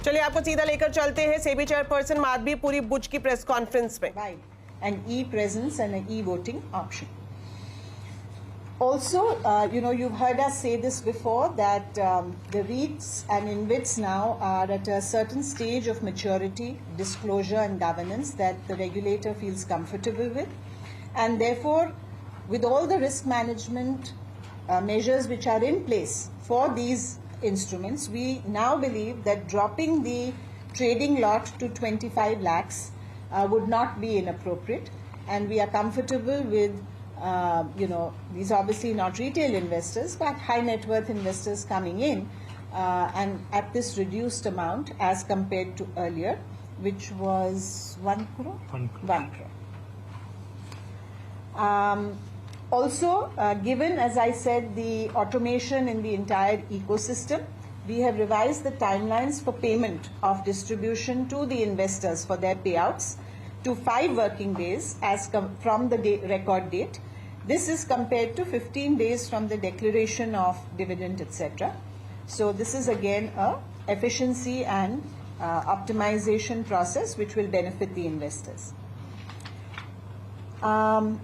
चलिए आपको सीधा लेकर चलते हैं सेबी चेयरपर्सन माधवी पुरी बुच की प्रेस कॉन्फ्रेंस में. Right, an e-presence and an e-voting option. Also, you've heard us say this before, that the REITs and InvITs now are at a certain stage of maturity, disclosure and governance that the regulator feels comfortable with. And therefore, with all the risk management measures which are in place for these instruments, we now believe that dropping the trading lot to 25 lakhs would not be inappropriate. And we are comfortable with these are obviously not retail investors, but high net worth investors coming in and at this reduced amount as compared to earlier, which was 1 crore? 1 crore. 1 crore. Also, given, as I said, the automation in the entire ecosystem, we have revised the timelines for payment of distribution to the investors for their payouts to 5 working days from the record date. This is compared to 15 days from the declaration of dividend, etc. So this is again a efficiency and optimization process which will benefit the investors.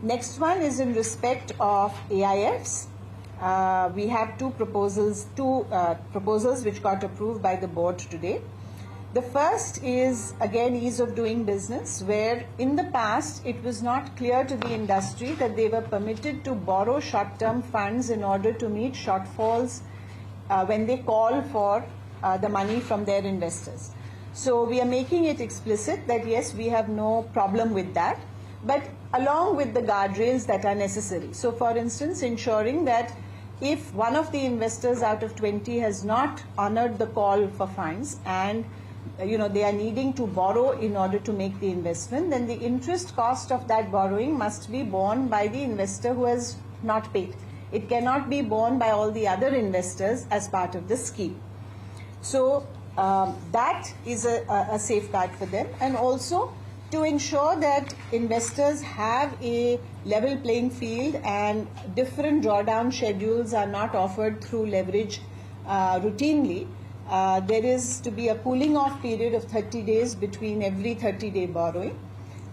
Next one is in respect of AIFs. We have two proposals which got approved by the board today. The first is again ease of doing business, where in the past it was not clear to the industry that they were permitted to borrow short-term funds in order to meet shortfalls when they call for the money from their investors. So we are making it explicit that yes, we have no problem with that, but along with the guardrails that are necessary. So for instance, ensuring that if one of the investors out of 20 has not honored the call for funds and they are needing to borrow in order to make the investment, then the interest cost of that borrowing must be borne by the investor who has not paid. It cannot be borne by all the other investors as part of the scheme. So that is a safeguard for them, and also to ensure that investors have a level playing field and different drawdown schedules are not offered through leverage routinely. There is to be a cooling off period of 30 days between every 30-day borrowing,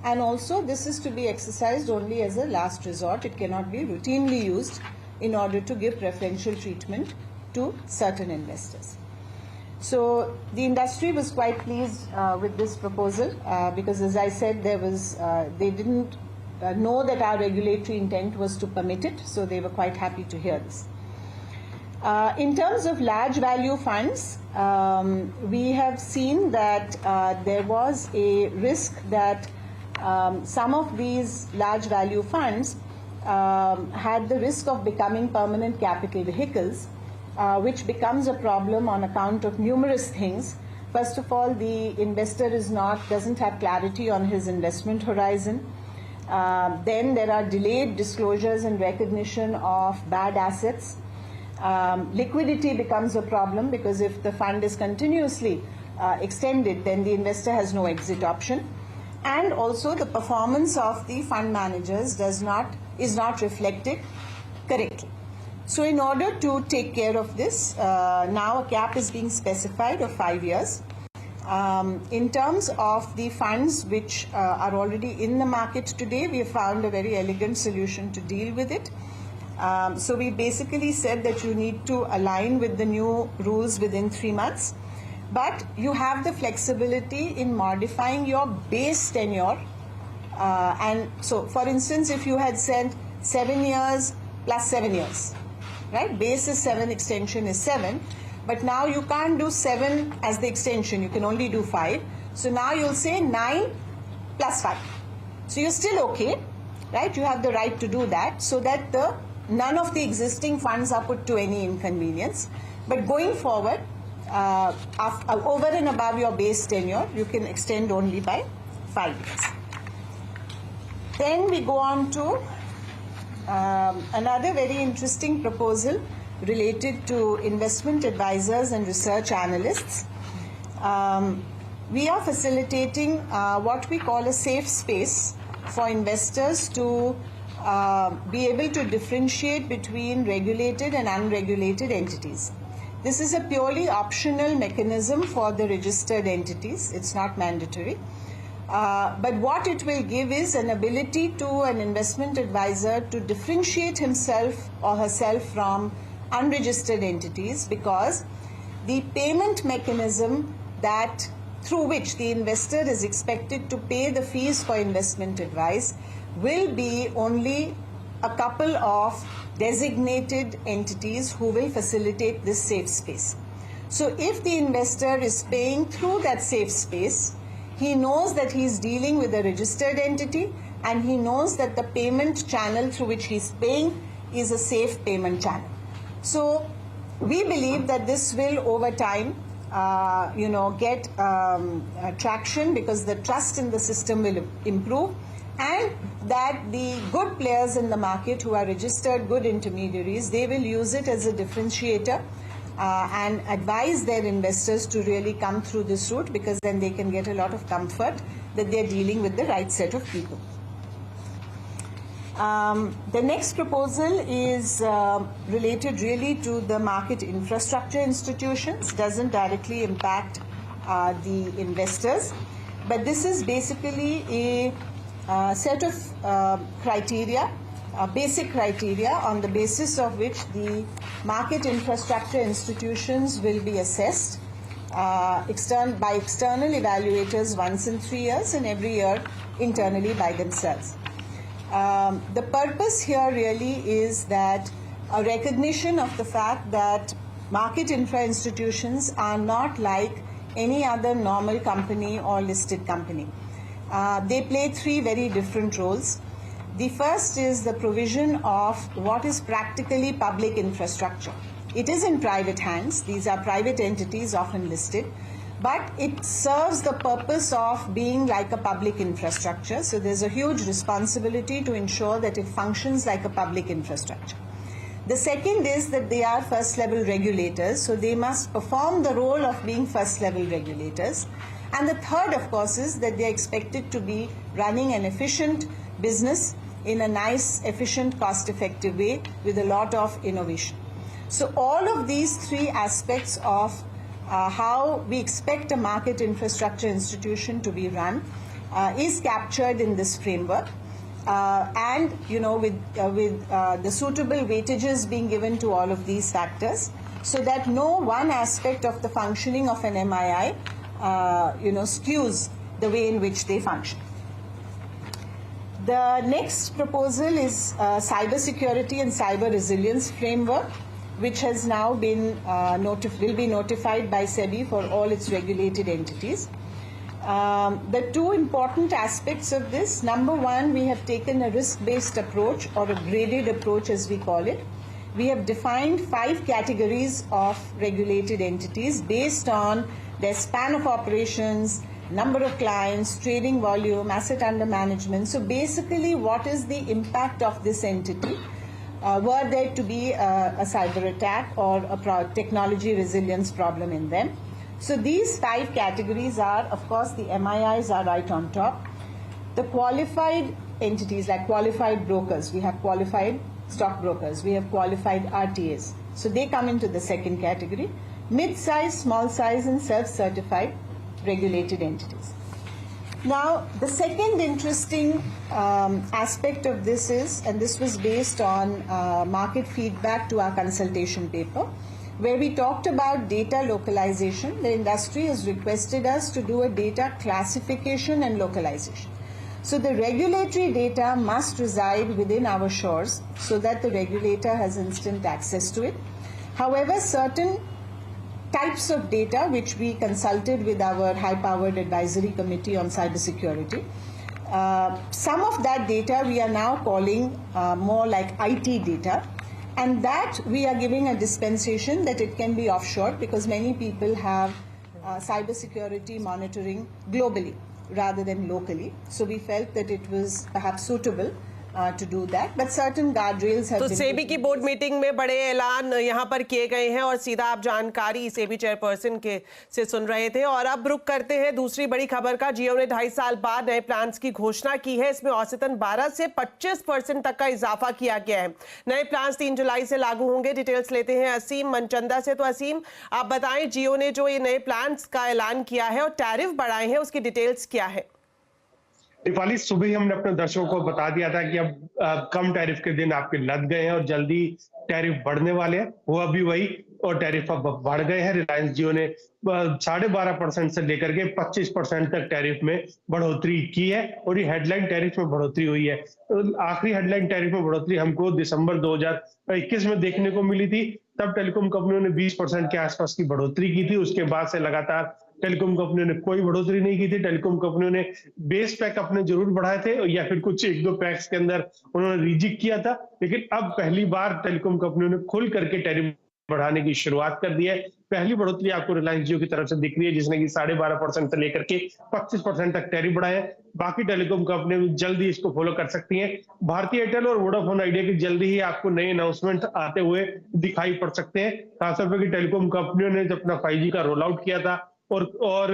and also this is to be exercised only as a last resort. It cannot be routinely used in order to give preferential treatment to certain investors. So the industry was quite pleased with this proposal because, as I said, they didn't know that our regulatory intent was to permit it, so they were quite happy to hear this. In terms of large value funds, we have seen that there was a risk that some of these large value funds had the risk of becoming permanent capital vehicles, which becomes a problem on account of numerous things. First of all, the investor doesn't have clarity on his investment horizon. Then there are delayed disclosures and recognition of bad assets. Liquidity becomes a problem because if the fund is continuously extended, then the investor has no exit option. And also the performance of the fund managers is not reflected correctly. So in order to take care of this, now a cap is being specified of 5 years. In terms of the funds which are already in the market today, we have found a very elegant solution to deal with it. So we basically said that you need to align with the new rules within 3 months, but you have the flexibility in modifying your base tenure. And so, for instance, if you had said 7 years plus 7 years, right? Base is 7, extension is 7, but now you can't do 7 as the extension, you can only do 5. So now you'll say 9 plus 5. So you're still okay, right? You have the right to do that so that none of the existing funds are put to any inconvenience. But going forward, over and above your base tenure, you can extend only by 5 years. Then we go on to another very interesting proposal related to investment advisors and research analysts. We are facilitating what we call a safe space for investors to be able to differentiate between regulated and unregulated entities. This is a purely optional mechanism for the registered entities. It's not mandatory. But what it will give is an ability to an investment advisor to differentiate himself or herself from unregistered entities, because the payment mechanism that through which the investor is expected to pay the fees for investment advice will be only a couple of designated entities who will facilitate this safe space. So if the investor is paying through that safe space, he knows that he is dealing with a registered entity, and he knows that the payment channel through which he is paying is a safe payment channel. So we believe that this will over time get traction, because the trust in the system will improve, and that the good players in the market who are registered good intermediaries, they will use it as a differentiator and advise their investors to really come through this route, because then they can get a lot of comfort that they're dealing with the right set of people. The next proposal is related really to the market infrastructure institutions, doesn't directly impact the investors, but this is basically a set of criteria, basic criteria on the basis of which the market infrastructure institutions will be assessed by external evaluators once in 3 years, and every year internally by themselves. The purpose here really is that a recognition of the fact that market infra institutions are not like any other normal company or listed company. They play 3 very different roles. The first is the provision of what is practically public infrastructure. It is in private hands. These are private entities, often listed, but it serves the purpose of being like a public infrastructure. So there's a huge responsibility to ensure that it functions like a public infrastructure. The second is that they are first level regulators, so they must perform the role of being first level regulators. And the third, of course, is that they are expected to be running an efficient business in a nice, efficient, cost-effective way with a lot of innovation. So all of these 3 aspects of how we expect a market infrastructure institution to be run is captured in this framework, and with the suitable weightages being given to all of these factors, so that no one aspect of the functioning of an MII skews the way in which they function. The next proposal is cyber security and cyber resilience framework, which has now been will be notified by SEBI for all its regulated entities. The 2 important aspects of this: number one, we have taken a risk-based approach, or a graded approach as we call it. We have defined 5 categories of regulated entities based on their span of operations, number of clients, trading volume, asset under management. So basically, what is the impact of this entity were there to be a cyber attack or a technology resilience problem in them? So these 5 categories are, of course, the MIIs are right on top. The qualified entities, like qualified brokers, we have qualified stockbrokers, we have qualified RTAs. So they come into the second category. Mid-size, small-size, and self-certified regulated entities. Now, the second interesting aspect of this is, and this was based on market feedback to our consultation paper, where we talked about data localization. The industry has requested us to do a data classification and localization. So the regulatory data must reside within our shores so that the regulator has instant access to it. However, certain types of data which we consulted with our high-powered advisory committee on cybersecurity, some of that data we are now calling more like IT data, and that we are giving a dispensation that it can be offshore, because many people have cybersecurity monitoring globally rather than locally. So we felt that it was perhaps suitable to do that, but certain guardrails have तो been SEBI की board meeting में बड़े ऐलान यहाँ पर किए गए हैं और सीधा आप जानकारी सेबी चेयरपर्सन के से सुन रहे थे। और अब रुक करते हैं दूसरी बड़ी खबर का। जियो ने 2.5 साल बाद नए प्लान्स की घोषणा की है। इसमें औसतन 12 से 25% तक का इजाफा किया गया है। नए प्लान्स 3 जुलाई से लागू होंगे। डिटेल्स लेते हैं असीम मनचंदा से। तो असीम, आप बताएं, जियो ने जो ये नए प्लान्स का ऐलान किया है और टैरिफ बढ़ाए हैं, उसकी डिटेल्स क्या है? दीपाली, सुबह ही हमने अपने दर्शकों को बता दिया था कि अब कम टैरिफ के दिन आपके लग गए हैं और जल्दी टैरिफ बढ़ने वाले हैं। वो अभी वही और टैरिफ अब बढ़ गए हैं। रिलायंस जियो ने 12.5% से लेकर के 25% तक टैरिफ में बढ़ोतरी की है और ये हेडलाइन टैरिफ में बढ़ोतरी हुई है। आखिरी हेडलाइन टैरिफ में बढ़ोतरी हमको दिसंबर 2021 में देखने को मिली थी। तब टेलीकॉम कंपनियों ने 20% के आसपास की बढ़ोतरी की थी। उसके बाद से लगातार टेलीकॉम कंपनियों ने कोई बढ़ोतरी नहीं की थी। टेलीकॉम कंपनियों ने बेस पैक अपने जरूर बढ़ाए थे या फिर कुछ 1-2 पैक्स के अंदर उन्होंने रिजिक किया था, लेकिन अब पहली बार टेलीकॉम कंपनियों ने खुल करके टैरिफ बढ़ाने की शुरुआत कर दी है। पहली बढ़ोतरी आपको रिलायंस जियो की तरफ से दिख रही है, जिसने कि 12.5% से लेकर के 25% तक टैरिफ बढ़ाए हैं। बाकी टेलीकॉम कंपनियां जल्दी इसको फॉलो कर सकती हैं। भारतीय एयरटेल और वोडाफोन आइडिया की जल्दी ही आपको नए अनाउंसमेंट आते हुए दिखाई पड़ सकते हैं। खासतौर पर टेलीकॉम कंपनियों ने अपना 5G का रोल आउट किया था और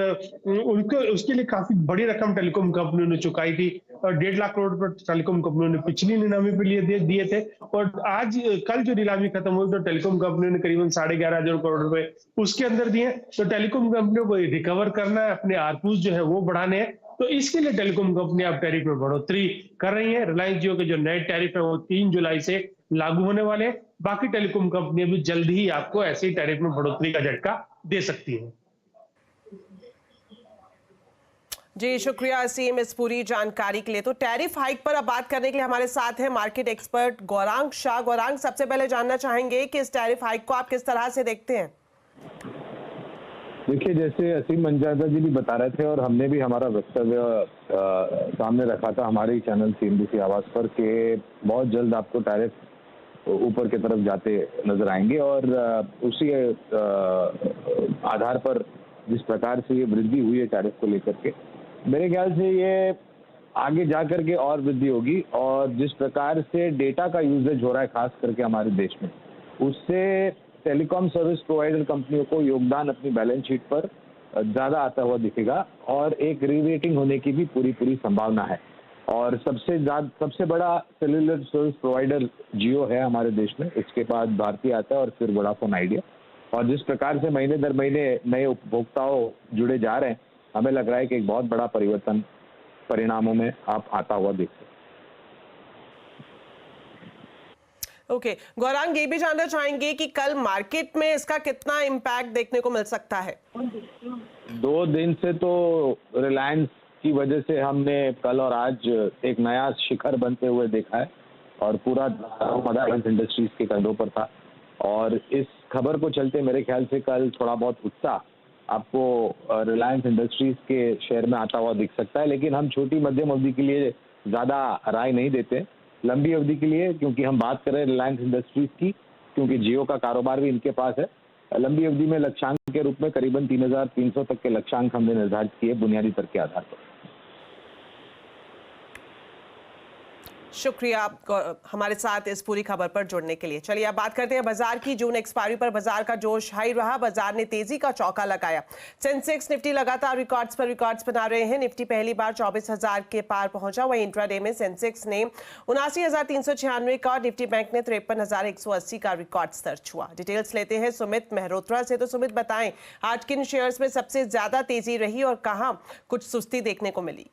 उनको उसके लिए काफी बड़ी रकम टेलीकॉम कंपनियों ने चुकाई थी और 1.5 लाख करोड़ रुपए टेलीकॉम कंपनियों ने पिछली नीलामी पे लिए दिए थे। और आज कल जो नीलामी खत्म हुई तो टेलीकॉम कंपनियों ने करीबन 11,500 करोड़ रुपए उसके अंदर दिए। तो टेलीकॉम कंपनियों को रिकवर करना है, अपने आरपूस जो है वो बढ़ाने हैं, तो इसके लिए टेलीकॉम कंपनियां अब टैरिफ में बढ़ोतरी कर रही है। रिलायंस जियो के जो नए टैरिफ है वो 3 जुलाई से लागू होने वाले हैं। बाकी टेलीकॉम कंपनियां भी जल्द ही आपको ऐसे ही टैरिफ में बढ़ोतरी का झटका दे सकती है। जी शुक्रिया असीम इस पूरी जानकारी के लिए। तो टैरिफ हाइक पर अब बात करने के लिए हमारे साथ है मार्केट एक्सपर्ट गौरांग शाह। गौरांग, सबसे पहले जानना चाहेंगे कि इस टैरिफ हाइक को आप किस तरह से देखते हैं? देखिए, जैसे असीम मनचंदा जी भी बता रहे थे और हमने भी हमारा वक्तव्य सामने रखा था हमारे चैनल CNBC आवाज पर कि बहुत जल्द आपको टैरिफ ऊपर की तरफ जाते नजर आएंगे और उसी आधार पर जिस प्रकार से ये वृद्धि हुई है टैरिफ को लेकर के, मेरे ख्याल से ये आगे जाकर के और वृद्धि होगी। और जिस प्रकार से डेटा का यूजेज हो रहा है खास करके हमारे देश में, उससे टेलीकॉम सर्विस प्रोवाइडर कंपनियों को योगदान अपनी बैलेंस शीट पर ज्यादा आता हुआ दिखेगा और एक रीरेटिंग होने की भी पूरी संभावना है। और सबसे बड़ा सेल्युलर सर्विस प्रोवाइडर जियो है हमारे देश में, इसके बाद भारती आता है और फिर वोडाफोन आइडिया। और जिस प्रकार से महीने दर महीने नए उपभोक्ताओं जुड़े जा रहे हैं, हमें लग रहा है कि एक बहुत बड़ा परिवर्तन परिणामों में आप आता हुआ देख सकते हैं। ओके, गौरांग, ये भी जानना चाहेंगे कि कल मार्केट में इसका कितना इम्पैक्ट देखने को मिल सकता है? 2 दिन से तो रिलायंस की वजह से हमने कल और आज एक नया शिखर बनते हुए देखा है और पूरा रिलायंस इंडस्ट्रीज के कंधों पर था। और इस खबर को चलते मेरे ख्याल से कल थोड़ा बहुत उत्साह आपको रिलायंस इंडस्ट्रीज के शेयर में आता हुआ दिख सकता है। लेकिन हम छोटी मध्यम अवधि के लिए ज़्यादा राय नहीं देते, लंबी अवधि के लिए, क्योंकि हम बात कर रहे हैं रिलायंस इंडस्ट्रीज की, क्योंकि जियो का कारोबार भी इनके पास है। लंबी अवधि में लक्ष्यांक के रूप में करीबन 3,300 तक के लक्ष्यांक हमने निर्धारित किए बुनियादी तर्क के आधार पर। शुक्रिया हमारे साथ इस पूरी खबर पर जुड़ने के लिए। चलिए अब बात करते हैं बाजार की। जून एक्सपायरी पर बाजार का जोश हाई रहा। बाजार ने तेजी का चौका लगाया। सेंसेक्स निफ्टी लगातार रिकॉर्ड्स पर रिकॉर्ड्स बना रहे हैं। निफ्टी पहली बार 24,000 के पार पहुंचा। वहीं इंट्राडे में सेंसेक्स ने 79,396 का और निफ्टी बैंक ने 53,180 का रिकॉर्ड स्तर छुआ। डिटेल्स लेते हैं सुमित मेहरोत्रा से। तो सुमित, बताएं आज किन शेयर्स में सबसे ज्यादा तेजी रही और कहां कुछ सुस्ती देखने को मिली?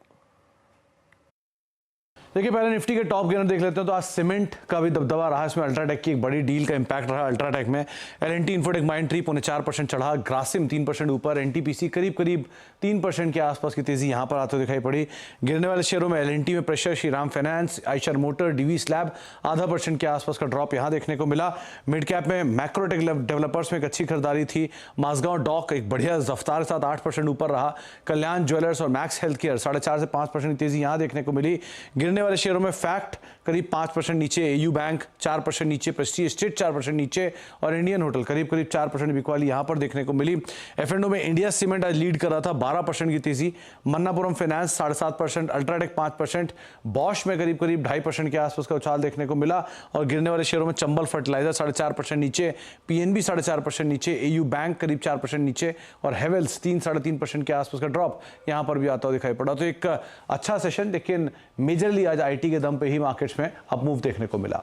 देखिए, पहले निफ्टी के टॉप गेनर देख लेते हैं। तो आज सीमेंट का भी दबदबा रहा। इसमें अल्ट्राटेक की एक बड़ी डील का इंपैक्ट रहा। अल्ट्राटेक में L&T इन्फोटेक माइंडट्री 4.5% चढ़ा। ग्रासिम 3% ऊपर। NTPC करीब 3% के आसपास की तेजी यहां पर आते हुए दिखाई पड़ी। गिरने वाले शेयरों में L&T में pressure, Shriram finance, Eicher motor, DV slab 0.5% के आसपास का ड्रॉप यहां देखने को मिला। मिड कैप में मैक्रोटेक डेवलपर्स में एक अच्छी खरीदारी थी। माजगांव डॉक एक बढ़िया रफ्तार के साथ 8% ऊपर रहा। कल्याण ज्वेलर्स और मैक्स हेल्थ केयर 4.5 से 5% की तेजी यहां देखने को मिली। गिरने वाले शेयरों में फैक्ट करीब 5% नीचे, एयू बैंक 4% नीचे, प्रेस्टीज एस्टेट 4% नीचे और इंडियन होटल करीब 4% बिकवाली यहां पर देखने को मिली। F&O में इंडिया सीमेंट आज लीड कर रहा था 12% की तेजी, मन्नापुरम फाइनेंस 7.5%, अल्ट्राटेक 5%, बॉश में करीब 2.5% के आसपास का उछाल देखने को मिला। और गिरने वाले शेयरों में चंबल फर्टिलाइजर 4.5% नीचे, पीएनबी 4.5% नीचे, एयू बैंक करीब 4% नीचे और हेवेल्स 3-3.5% के आसपास का ड्रॉप यहां पर भी आता हुआ दिखाई पड़ा। तो एक अच्छा सेशन, लेकिन मेजरली आज आईटी के दम पे ही मार्केट्स में अप मूव देखने को मिला।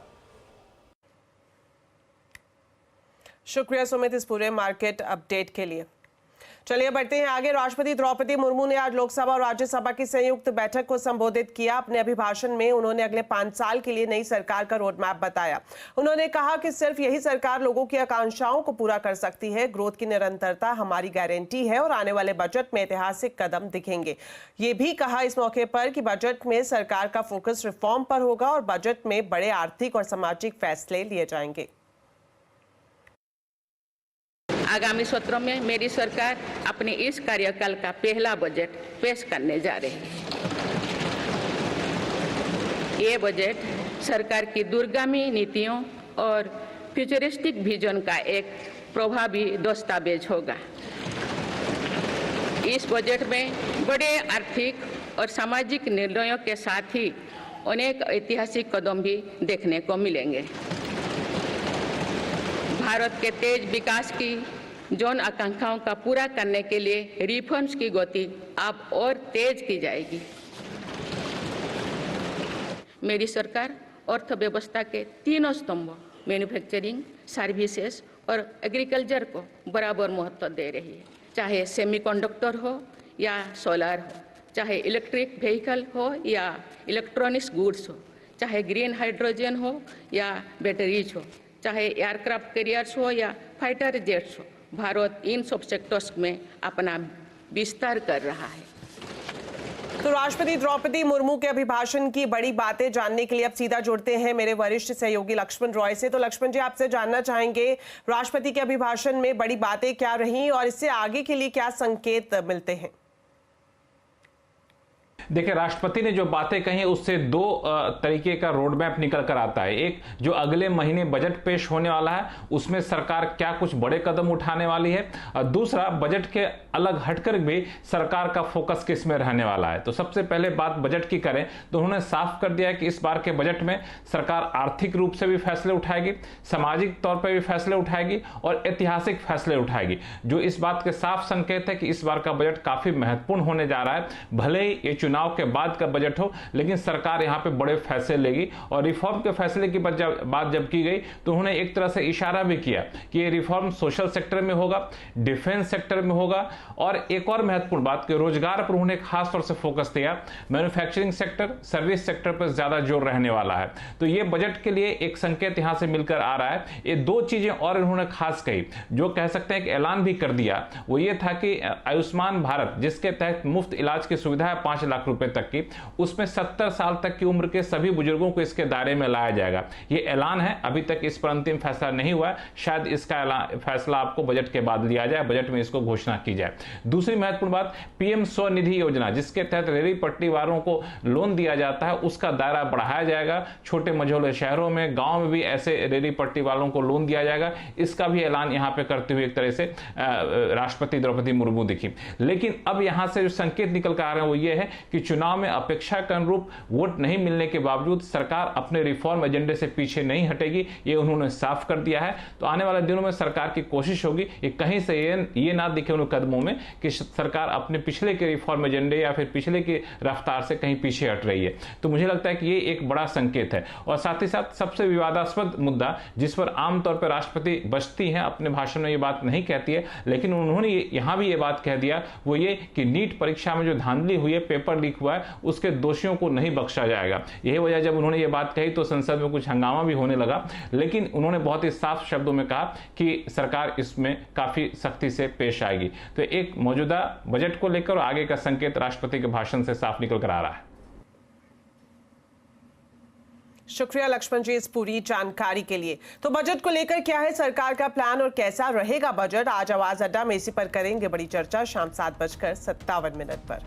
शुक्रिया सुमित इस पूरे मार्केट अपडेट के लिए। चलिए बढ़ते हैं आगे। राष्ट्रपति द्रौपदी मुर्मू ने आज लोकसभा और राज्यसभा की संयुक्त बैठक को संबोधित किया। अपने अभिभाषण में उन्होंने अगले 5 साल के लिए नई सरकार का रोड मैप बताया। उन्होंने कहा कि सिर्फ यही सरकार लोगों की आकांक्षाओं को पूरा कर सकती है। ग्रोथ की निरंतरता हमारी गारंटी है और आने वाले बजट में ऐतिहासिक कदम दिखेंगे। ये भी कहा इस मौके पर कि बजट में सरकार का फोकस रिफॉर्म पर होगा और बजट में बड़े आर्थिक और सामाजिक फैसले लिए जाएंगे। आगामी सत्रों में मेरी सरकार अपने इस कार्यकाल का पहला बजट पेश करने जा रही है। ये बजट सरकार की दूरगामी नीतियों और फ्यूचरिस्टिक विजन का एक प्रभावी दस्तावेज होगा। इस बजट में बड़े आर्थिक और सामाजिक निर्णयों के साथ ही अनेक ऐतिहासिक कदम भी देखने को मिलेंगे। भारत के तेज विकास की जन आकांक्षाओं का पूरा करने के लिए रिफॉर्म्स की गति अब और तेज की जाएगी। मेरी सरकार अर्थव्यवस्था के तीनों स्तंभों मैन्युफैक्चरिंग, सर्विसेज और एग्रीकल्चर को बराबर महत्व दे रही है। चाहे सेमीकंडक्टर हो या सोलर हो, चाहे इलेक्ट्रिक व्हीकल हो या इलेक्ट्रॉनिक्स गुड्स हो, चाहे ग्रीन हाइड्रोजन हो या बैटरीज हो, चाहे एयरक्राफ्ट कैरियर्स हो या फाइटर जेट्स हो, भारत इन सब सेक्टर्स में अपना विस्तार कर रहा है। तो राष्ट्रपति द्रौपदी मुर्मू के अभिभाषण की बड़ी बातें जानने के लिए अब सीधा जुड़ते हैं मेरे वरिष्ठ सहयोगी लक्ष्मण रॉय से। तो लक्ष्मण जी, आपसे जानना चाहेंगे राष्ट्रपति के अभिभाषण में बड़ी बातें क्या रही और इससे आगे के लिए क्या संकेत मिलते हैं? देखिए, राष्ट्रपति ने जो बातें कही उससे दो तरीके का रोड मैप निकल कर आता है। एक, जो अगले महीने बजट पेश होने वाला है उसमें सरकार क्या कुछ बड़े कदम उठाने वाली है, और दूसरा, बजट के अलग हटकर भी सरकार का फोकस किस में रहने वाला है। तो सबसे पहले बात बजट की करें तो उन्होंने साफ कर दिया है कि इस बार के बजट में सरकार आर्थिक रूप से भी फैसले उठाएगी, सामाजिक तौर पर भी फैसले उठाएगी और ऐतिहासिक फैसले उठाएगी, जो इस बात के साफ संकेत है कि इस बार का बजट काफी महत्वपूर्ण होने जा रहा है। भले ही ये चुनाव के बाद का बजट हो, लेकिन सरकार यहां पे बड़े फैसले लेगी। और रिफॉर्म के फैसले की बात जब की गई तो उन्होंने एक तरह से इशारा भी किया कि ये रिफॉर्म सोशल सेक्टर में होगा, डिफेंस सेक्टर में होगा, और एक और महत्वपूर्ण बात कि रोजगार पर उन्होंने खास तौर से फोकस दिया। मैन्युफैक्चरिंग सेक्टर, सर्विस सेक्टर पर ज्यादा जोर रहने वाला है। तो ये बजट के लिए एक संकेत यहां से मिलकर आ रहा है। ये दो चीजें और इन्होंने खास कही, जो कह सकते हैं कि ऐलान भी कर दिया, वो ये था कि आयुष्मान भारत, जिसके तहत मुफ्त इलाज की सुविधा है 5 लाख रुपए तक की, उसमें 70 साल तक की उम्र के सभी बुजुर्गों को इसके दायरे में लाया जाएगा। ये ऐलान है, अभी तक इस पर अंतिम फैसला नहीं हुआ है। शायद इसका फैसला आपको बजट के बाद लिया जाए, बजट में इसको घोषणा की जाए। दूसरी महत्वपूर्ण बात, पीएम स्वनिधि योजना, जिसके तहत रेहड़ी पटरी वालों को लोन दिया जाता है, उसका दायरा बढ़ाया जाएगा। छोटे मझोले शहरों में, गांव में भी ऐसे रेहड़ी पटरी वालों को लोन दिया जाएगा। इसका भी ऐलान यहां पे करते हुए एक तरह से राष्ट्रपति द्रौपदी मुर्मू दिखी। लेकिन अब यहां से जो संकेत निकल कर आ रहे हैं वो ये है कि चुनाव में अपेक्षा के अनुरूप वोट नहीं मिलने के बावजूद सरकार अपने रिफॉर्म एजेंडे से पीछे नहीं हटेगी, ये उन्होंने साफ कर दिया है। तो आने वाले दिनों में सरकार की कोशिश होगी कि कहीं से ये ना दिखे उन कदमों में कि सरकार अपने पिछले के रिफॉर्म एजेंडे या फिर पिछले की रफ्तार से कहीं पीछे हट रही है। तो मुझे लगता है कि ये एक बड़ा संकेत है। और साथ ही साथ सबसे विवादास्पद मुद्दा, जिस पर आमतौर पर राष्ट्रपति बचती हैं, अपने भाषण में ये बात नहीं कहती है, लेकिन उन्होंने यहां भी ये बात कह दिया, वो ये कि नीट परीक्षा में जो धांधली हुई है, पेपर लीक हुआ है, उसके दोषियों को नहीं बख्शा जाएगा। यही वजह, जब उन्होंने ये बात कही तो संसद में कुछ हंगामा भी होने लगा, लेकिन उन्होंने बहुत ही साफ शब्दों में कहा कि सरकार इसमें काफी सख्ती से पेश आएगी। तो एक मौजूदा बजट को लेकर आगे का संकेत राष्ट्रपति के भाषण से साफ निकल कर आ रहा है। शुक्रिया लक्ष्मण जी इस पूरी जानकारी के लिए। तो बजट को लेकर क्या है सरकार का प्लान और कैसा रहेगा बजट, आज आवाज अड्डा में इसी पर करेंगे बड़ी चर्चा शाम 7:57 पर।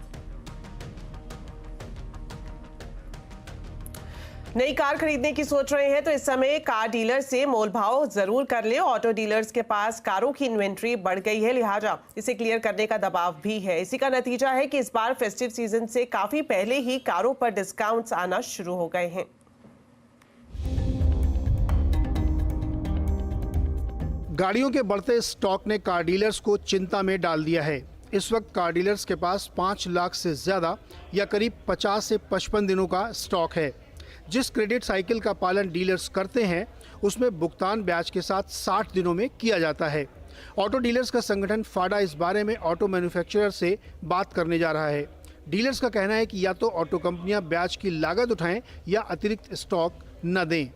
नई कार खरीदने की सोच रहे हैं तो इस समय कार डीलर से मोल भाव जरूर कर ले। ऑटो डीलर्स के पास कारों की इन्वेंट्री बढ़ गई है, लिहाजा इसे क्लियर करने का दबाव भी है। इसी का नतीजा है कि इस बार फेस्टिव सीजन से काफी पहले ही कारों पर डिस्काउंट्स आना शुरू हो गए हैं। गाड़ियों के बढ़ते स्टॉक ने कार डीलर्स को चिंता में डाल दिया है। इस वक्त कार डीलर्स के पास 5 लाख से ज्यादा या करीब 50 से 55 दिनों का स्टॉक है। जिस क्रेडिट साइकिल का पालन डीलर्स करते हैं उसमें भुगतान ब्याज के साथ 60 दिनों में किया जाता है। ऑटो डीलर्स का संगठन फाडा इस बारे में ऑटो मैन्युफैक्चरर से बात करने जा रहा है। डीलर्स का कहना है कि या तो ऑटो कंपनियां ब्याज की लागत उठाएं या अतिरिक्त स्टॉक न दें।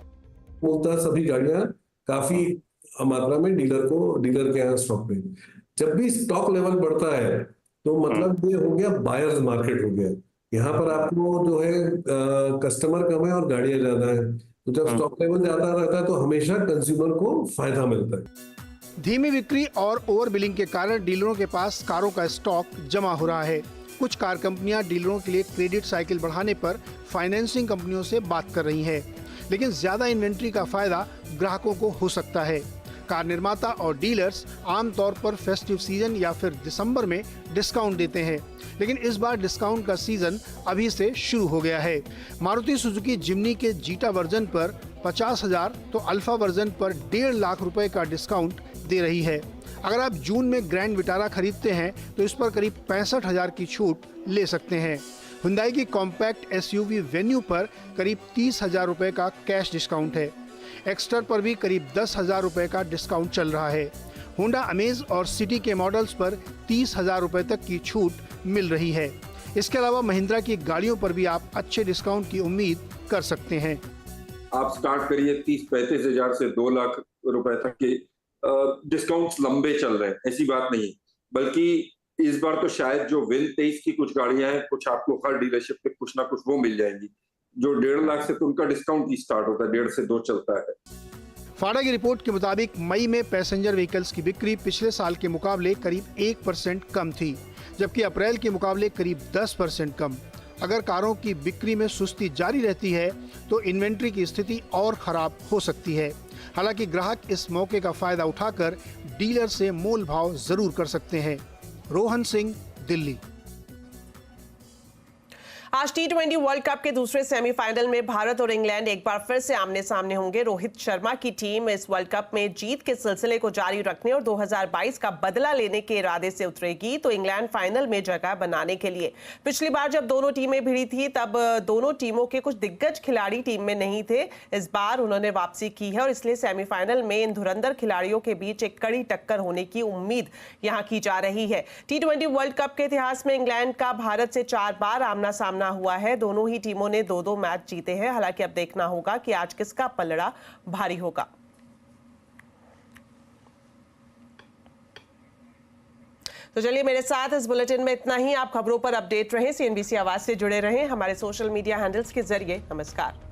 मूलतः सभी गाड़ियां काफी मात्रा में डीलर के यहाँ स्टॉक में, जब भी स्टॉक लेवल बढ़ता है तो मतलब ये हो गया बायर्स मार्केट हो गया। यहाँ पर आपको जो है कस्टमर कम है और गाड़ियां ज्यादा है, तो जब स्टॉक लेवल ज्यादा रहता है तो हमेशा कंज्यूमर को फायदा मिलता है। धीमी बिक्री और ओवर बिलिंग के कारण डीलरों के पास कारों का स्टॉक जमा हो रहा है। कुछ कार कंपनियां डीलरों के लिए क्रेडिट साइकिल बढ़ाने पर फाइनेंसिंग कंपनियों से बात कर रही हैं, लेकिन ज्यादा इन्वेंट्री का फायदा ग्राहकों को हो सकता है। कार निर्माता और डीलर्स आमतौर पर फेस्टिव सीजन या फिर दिसंबर में डिस्काउंट देते हैं, लेकिन इस बार डिस्काउंट का सीजन अभी से शुरू हो गया है। मारुति सुजुकी जिम्नी के जीटा वर्जन पर 50,000 तो अल्फा वर्जन पर 1.5 लाख रुपए का डिस्काउंट दे रही है। अगर आप जून में ग्रैंड विटारा खरीदते हैं तो इस पर करीब 65,000 की छूट ले सकते हैं। हुंडई की कॉम्पैक्ट एसयूवी वेन्यू पर करीब 30,000 रुपए का कैश डिस्काउंट है। एक्स्टर पर भी करीब 10,000 रुपए का डिस्काउंट चल रहा है। होंडा अमेज और सिटी के मॉडल्स पर 30,000 रुपए तक की छूट मिल रही है। इसके अलावा महिंद्रा की गाड़ियों पर भी आप अच्छे डिस्काउंट की उम्मीद कर सकते हैं। आप स्टार्ट करिए 30-35 हजार से 2 लाख रुपए तक के डिस्काउंट्स लंबे चल रहे हैं, ऐसी बात नहीं, बल्कि इस बार तो शायद जो विन 23 की कुछ गाड़ियां हैं, कुछ आपको हर डीलरशिप पे कुछ ना कुछ वो मिल जाएंगी। जो 1.5 लाख से तो उनका डिस्काउंट ही स्टार्ट होता है, 1.5 से 2 चलता है। फाडा की रिपोर्ट के मुताबिक मई में पैसेंजर व्हीकल्स की बिक्री पिछले साल के मुकाबले करीब 1% कम थी, जबकि अप्रैल के मुकाबले करीब 10% कम। अगर कारों की बिक्री में सुस्ती जारी रहती है तो इन्वेंट्री की स्थिति और खराब हो सकती है। हालांकि ग्राहक इस मौके का फायदा उठाकर डीलर से मोल भाव जरूर कर सकते हैं। रोहन सिंह, दिल्ली। आज T20 वर्ल्ड कप के दूसरे सेमीफाइनल में भारत और इंग्लैंड एक बार फिर से आमने सामने होंगे। रोहित शर्मा की टीम इस वर्ल्ड कप में जीत के सिलसिले को जारी रखने और 2022 का बदला लेने के इरादे से उतरेगी, तो इंग्लैंड फाइनल में जगह बनाने के लिए। पिछली बार जब दोनों टीमें भिड़ी थी तब दोनों टीमों के कुछ दिग्गज खिलाड़ी टीम में नहीं थे। इस बार उन्होंने वापसी की है और इसलिए सेमीफाइनल में इन धुरंधर खिलाड़ियों के बीच एक कड़ी टक्कर होने की उम्मीद यहाँ की जा रही है। T20 वर्ल्ड कप के इतिहास में इंग्लैंड का भारत से 4 बार आमना सामना हुआ है। दोनों ही टीमों ने 2-2 मैच जीते हैं। हालांकि अब देखना होगा कि आज किसका पलड़ा भारी होगा। तो चलिए, मेरे साथ इस बुलेटिन में इतना ही। आप खबरों पर अपडेट रहें, CNBC आवाज से जुड़े रहें हमारे सोशल मीडिया हैंडल्स के जरिए। नमस्कार।